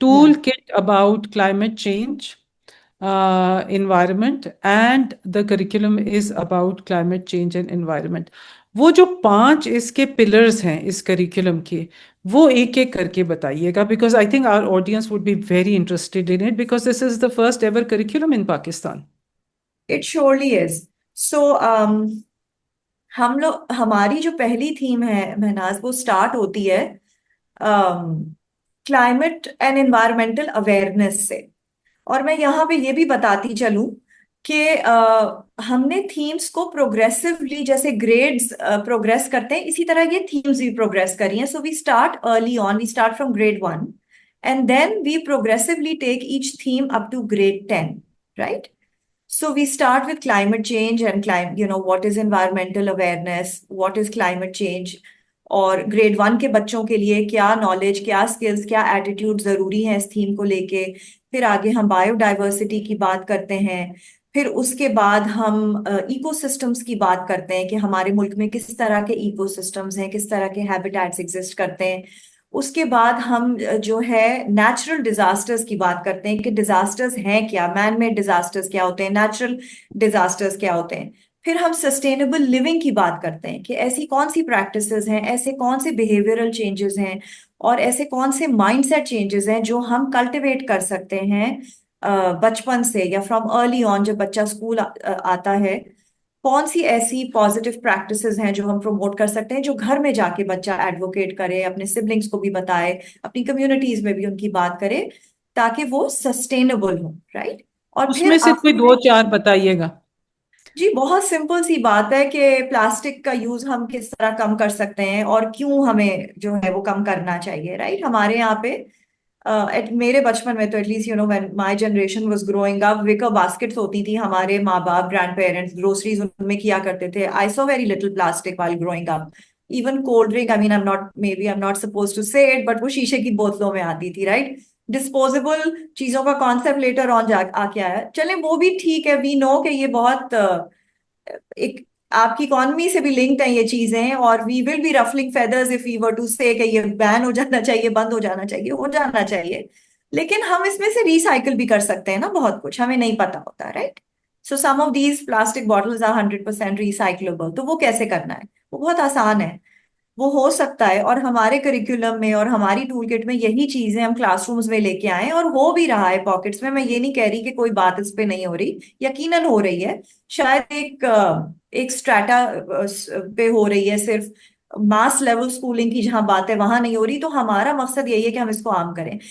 Yeah. toolkit about climate change, environment, and the curriculum is about climate change and environment. वो जो पांच इसके pillars हैं इस करिकुलम के, वो एक एक करके बताइएगा, because I think our audience would be very interested in it, because this is the first ever curriculum in Pakistan. It surely is. So, हम लोग हमारी जो पहली थीम है महनाज, वो स्टार्ट होती है क्लाइमेट एंड एनवायरमेंटल अवेयरनेस से। और मैं यहाँ पे ये भी बताती चलूं कि हमने थीम्स को प्रोग्रेसिवली, जैसे ग्रेड्स प्रोग्रेस करते हैं, इसी तरह ये थीम्स भी प्रोग्रेस करी हैं। So we start early on, we start from grade 1 and then we progressively take each theme up to grade 10, right? So we start with climate change and what is environmental awareness, what is climate change, और grade 1 के बच्चों के लिए क्या knowledge, क्या skills, क्या attitude जरूरी है इस थीम को लेके। फिर आगे हम बायोडाइवर्सिटी की बात करते हैं। फिर उसके बाद हम इकोसिस्टम्स की बात करते हैं कि हमारे मुल्क में किस तरह के इकोसिस्टम्स हैं, किस तरह के हैबिटेट्स एग्जिस्ट करते हैं। उसके बाद हम जो है नेचुरल डिजास्टर्स की बात करते हैं कि डिजास्टर्स हैं क्या, मैन मेड डिजास्टर्स क्या होते हैं, नेचुरल डिजास्टर्स क्या होते हैं। फिर हम सस्टेनेबल लिविंग की बात करते हैं कि ऐसी कौन सी प्रैक्टिसेस हैं, ऐसे कौन से बिहेवियरल चेंजेस हैं, और ऐसे कौन से माइंडसेट चेंजेस हैं जो हम कल्टिवेट कर सकते हैं बचपन से या फ्रॉम अर्ली ऑन, जब बच्चा स्कूल आता है। कौन सी ऐसी पॉजिटिव प्रैक्टिसेस हैं जो हम प्रमोट कर सकते हैं, जो घर में जाके बच्चा एडवोकेट करे, अपने सिबलिंग्स को भी बताए, अपनी कम्युनिटीज में भी उनकी बात करे, ताकि वो सस्टेनेबल हो, राइट? और फिर उसमें से कोई आखिर दो में, चार बताइएगा. जी बहुत सिंपल सी बात है कि प्लास्टिक का यूज हम किस तरह कम कर सकते हैं और क्यों हमें जो है वो कम करना चाहिए, राइट? हमारे यहाँ पे मेरे बचपन में तो at least when my generation was growing up, wicker baskets होती थी, हमारे माँ बाप, ग्रैंड पेरेंट्स ग्रोसरीज उनमें किया करते थे। I saw very little plastic while growing up. Even cold drink, I mean I am not suppose to say it, but वो शीशे की बोतलों में आती थी, राइट? डिस्पोजेबल चीजों का कॉन्सेप्ट लेटर ऑन जा आके आया। चले वो भी ठीक है, वी नो कि ये बहुत एक आपकी इकॉनमी से भी लिंक्ड है ये चीजें, और we will be ruffling feathers if we were to say कि ये बैन हो जाना चाहिए, बंद हो जाना चाहिए, हो जाना चाहिए। लेकिन हम इसमें से रिसाइकल भी कर सकते हैं ना, बहुत कुछ हमें नहीं पता होता, right? So some of these plastic bottles are 100% recyclable. तो वो कैसे करना है? वो बहुत आसान है, वो हो सकता है। और हमारे करिकुलम में और हमारी टूल किट में यही चीजें हम क्लासरूम्स में लेके आए हैं, और हो भी रहा है पॉकेट्स में। मैं ये नहीं कह रही कि कोई बात इस पे नहीं हो रही, यकीनन हो रही है। शायद एक स्ट्रैटा पे हो रही है, सिर्फ मास लेवल स्कूलिंग की जहां बात है वहां नहीं हो रही। तो हमारा मकसद यही है कि हम इसको आम करें।